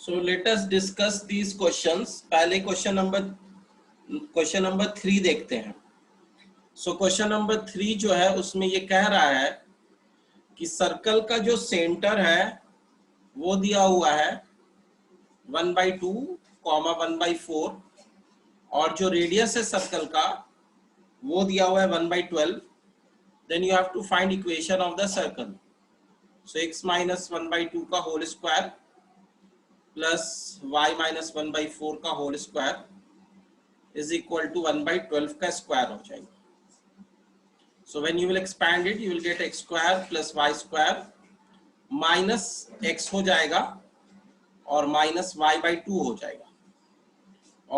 So let us discuss these questions. पहले question number 3 देखते हैं. So क्वेश्चन नंबर 3 जो है उसमें ये कह रहा है कि सर्कल का जो सेंटर है वो दिया हुआ है 1/2, 1/4 और जो रेडियस है सर्कल का वो दिया हुआ है 1/12. Then you have to find equation of the circle. So x minus 1/2 का whole square plus y minus 1/4 का whole square is equal to 1/12 का स्क्वायर हो जाएगा. So when you will expand it, you will get x square plus y square minus x हो जाएगा और minus y/2 हो जाएगा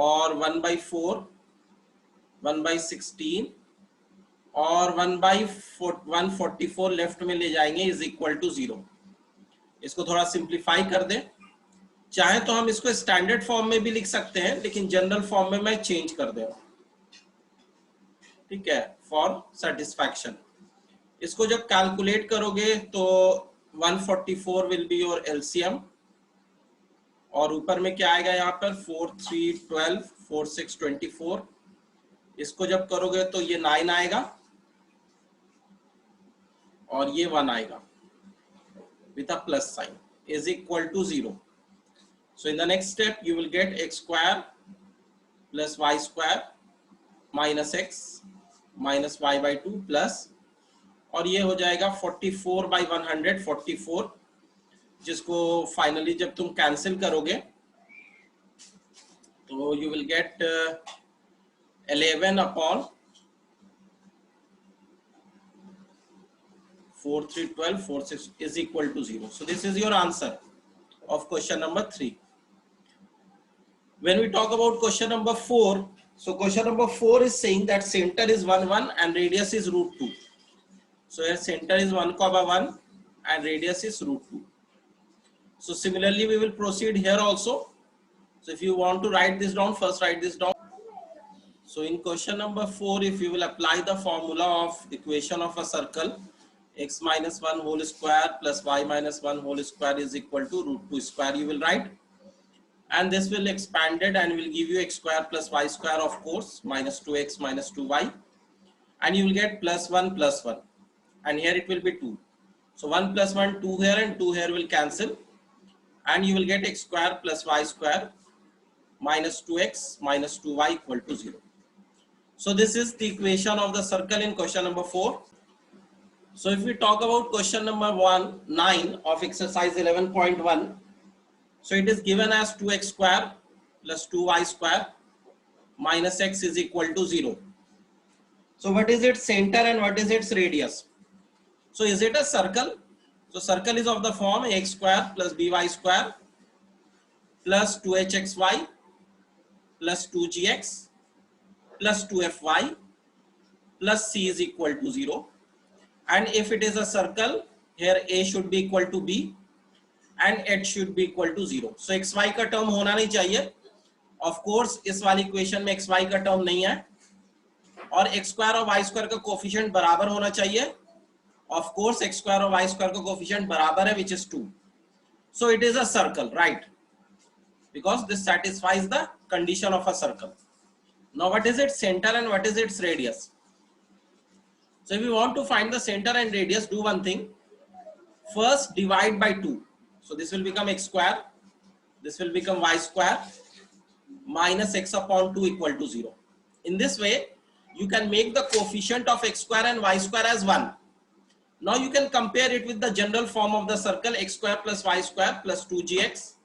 और 1/4, 1/16 और 1/144 लेफ्ट में ले जाएंगे इज इक्वल टू 0. इसको थोड़ा सिंप्लीफाई कर दें. चाहे तो हम इसको स्टैंडर्ड फॉर्म में भी लिख सकते हैं, लेकिन जनरल फॉर्म में मैं चेंज कर दे रहा हूं. ठीक है, फॉर सेटिस्फैक्शन. इसको जब कैलकुलेट करोगे तो 144 विल बी योर एलसीएम और ऊपर में क्या आएगा यहाँ पर 4 3 12 4 6 24. इसको जब करोगे तो ये 9 आएगा और ये 1 आएगा with a plus sign is equal to 0. So in the next step you will get x square plus y square minus x minus y/2 plus और ये हो जाएगा 44/144 जिसको फाइनली जब तुम कैंसिल करोगे तो you will get 11 upon 4 3 12 4 6 is equal to 0. So this is your answer of question number 3. When we talk about question number 4, so question number 4 is saying that center is 1 1 and radius is √2. So here center is 1,1 and radius is √2. So similarly we will proceed here also. So if you want to write this down, first write this down. So in question number 4, if you will apply the formula of equation of a circle, x minus 1 whole square plus y minus 1 whole square is equal to √2 square you will write, and this will expanded and will give you x square plus y square, of course, minus 2x minus 2y, and you will get plus 1 plus 1, and here it will be 2. So 1 plus 1 2 here and 2 here will cancel, and you will get x square plus y square minus 2x minus 2y equal to 0. So this is the equation of the circle in question number 4. So if we talk about question number 9 of exercise 11.1, so it is given as 2x square plus 2y square minus x is equal to 0. So what is its center and what is its radius? So is it a circle? So circle is of the form x square plus by square plus 2hxy plus 2gx plus 2fy plus c is equal to 0. And if it is a circle, here a should be equal to b and h should be equal to 0. So xy का term होना नहीं चाहिए. Of course इस वाली equation में xy का term नहीं है और x स्क्वायर और y स्क्वायर का कोफिशिएंट बराबर होना चाहिए. Of course x स्क्वायर और y स्क्वायर का कोफिशिएंट बराबर है, which is 2. So it is a circle, right? Because this satisfies the condition of a circle. Now what is its center and what is its radius? So if you want to find the center and radius, do one thing. First divide by 2. So this will become x square. This will become y square minus x upon 2 equal to 0. In this way, you can make the coefficient of x square and y square as 1. Now you can compare it with the general form of the circle x square plus y square plus 2gx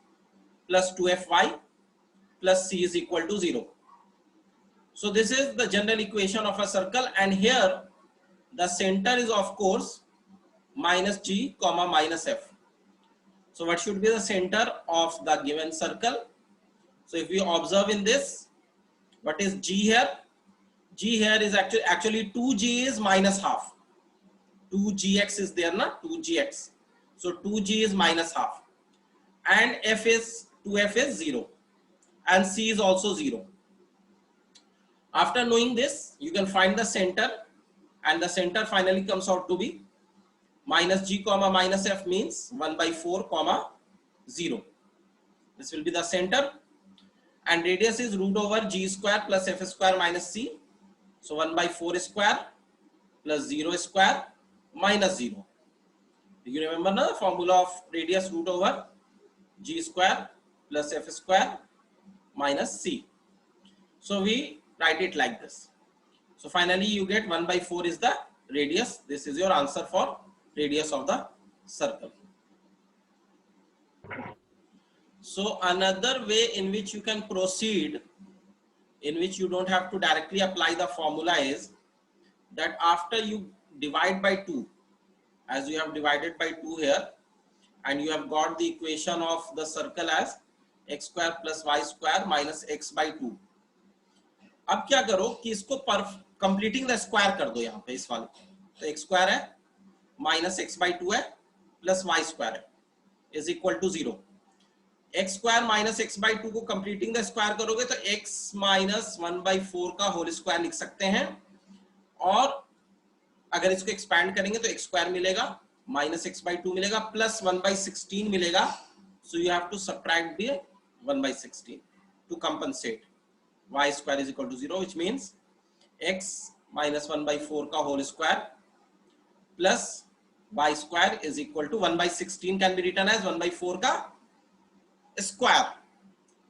plus 2fy plus c is equal to 0. So this is the general equation of a circle, and here the center is of course minus g comma minus f. So what should be the center of the given circle? So if we observe in this, what is g here? G here is actually 2g is minus half. 2gx is there, na? 2gx. So 2g is minus half. And f is 2f is 0. And c is also 0. After knowing this, you can find the center, and the center finally comes out to be minus g comma minus f means 1/4 comma 0. This will be the center, and radius is root over g square plus f square minus c. So 1 by 4 square plus 0 square minus 0. You remember the formula of radius root over g square plus f square minus c. So we write it like this. So finally you get 1 by 4 is the radius. This is your answer for radius of the circle. So another way in which you can proceed, in which you don't have to directly apply the formula, is that after you divide by 2, as you have divided by 2 here, and you have got the equation of the circle as x square plus y square minus x by 2. अब क्या करो कि इसको completing the square कर दो यहाँ पे इस वाले, तो x स्क्वायर है माइनस x बाई 2 है प्लस y स्क्वायर है is equal to 0. x square minus x by 2 को कंप्लीटिंग द स्क्वायर करोगे तो x माइनस 1 बाई 4 का होल स्क्वायर लिख सकते हैं, और अगर इसको एक्सपैंड करेंगे तो x स्क्वायर मिलेगा माइनस x बाई 2 मिलेगा प्लस 1 बाई 16 मिलेगा. So you have to subtract the 1 by 16 to compensate. y square is equal to 0, which means x minus 1 by 4 का whole square plus y square is equal to 1 by 16 can be written as 1 by 4 का square.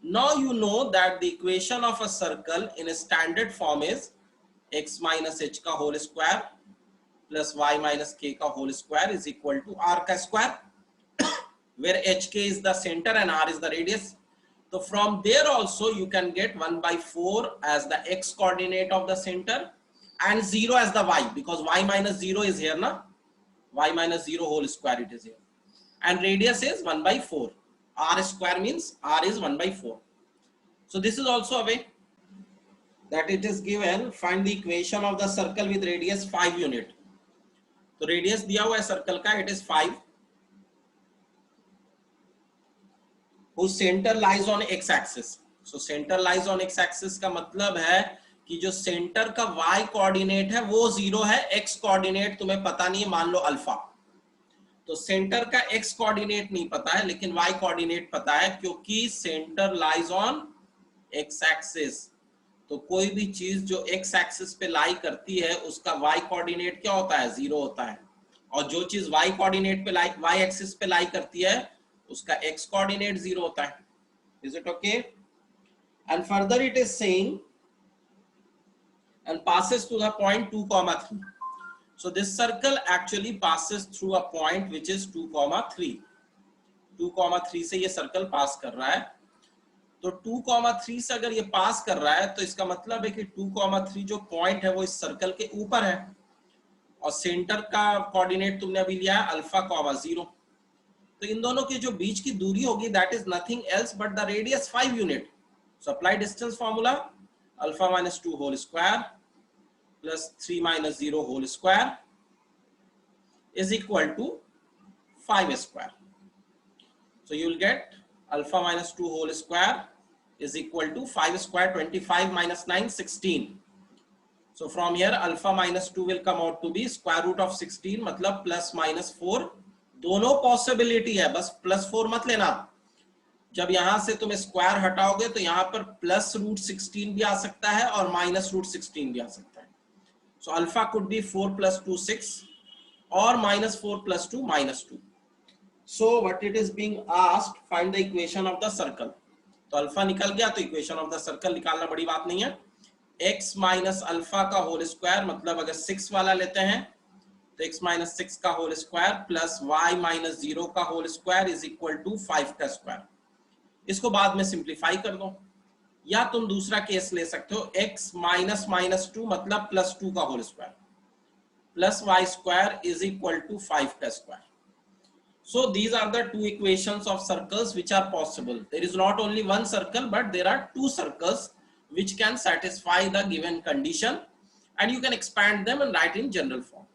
Now you know that the equation of a circle in a standard form is x minus h का whole square plus y minus k का whole square is equal to r का square, where hk is the center and r is the radius. So from there also you can get 1 by 4 as the x coordinate of the center and 0 as the y, because y minus 0 is here na, y minus 0 whole square it is here, and radius is 1 by 4. R square means r is 1 by 4. So this is also a way that it is given, find the equation of the circle with radius 5 unit. तो radius दिया हुआ है circle का, it is 5, whose center lies on x axis. So center lies on x axis का मतलब है कि जो सेंटर का y कोऑर्डिनेट है वो 0 है, x कोऑर्डिनेट तुम्हें पता नहीं है, मान लो अल्फा. तो सेंटर का x कोऑर्डिनेट नहीं पता है लेकिन y कोऑर्डिनेट पता है, क्योंकि centre lies on x axis. तो कोई भी चीज जो x एक्सिस पे लाई करती है उसका y कोऑर्डिनेट क्या होता है, 0 होता है, और जो चीज y कोऑर्डिनेट पे लाई, y एक्सिस पे लाई करती है उसका x coordinate 0 होता है. Is it okay? And further it is saying and passes to the point 2, 3. So this circle actually passes through a point which is 2, 3. 2, 3 से ये सर्कल पास कर रहा है. तो 2, 3 से अगर ये पास कर रहा है तो इसका मतलब है कि 2, 3 जो पॉइंट है वो इस सर्कल के ऊपर है, और सेंटर का कोऑर्डिनेट तुमने अभी लिया है अल्फा, 0. तो इन दोनों के जो बीच की दूरी होगी that is nothing else but the radius 5 unit. So apply distance formula, alpha minus 2 whole square plus 3 minus 0 whole square is equal to 5 square. So you will get alpha minus 2 whole square is equal to 5 square, 25 minus 9, 16. So from here alpha minus 2 will come out to be square root of 16, मतलब plus minus 4. दोनों possibility है, बस plus 4 मत लेना. जब यहां से तुम स्क्वायर हटाओगे तो यहां पर प्लस रूट 16 भी आ सकता है और माइनस रूट 16 भी आ सकता है. So alpha could be 4 plus 2 6 और minus 4 plus 2 -2. So what it is being asked, find the equation of the circle. तो अल्फा निकल गया तो इक्वेशन ऑफ द सर्कल निकालना बड़ी बात नहीं है. x माइनस अल्फा का होल स्क्वायर, मतलब अगर 6 वाला लेते हैं तो x माइनस 6 का whole square plus y minus 0 का whole square is equal to 5 का स्क्वायर. इसको बाद में सिंप्लीफाई कर दो, या तुम दूसरा केस ले सकते हो, x माइनस माइनस 2 मतलब प्लस 2 का whole square plus y square is equal to 5 का square. So these are the two equations of circles which are possible. There is not only one circle but there are two circles which can satisfy the given condition, and you can expand them and write in general form.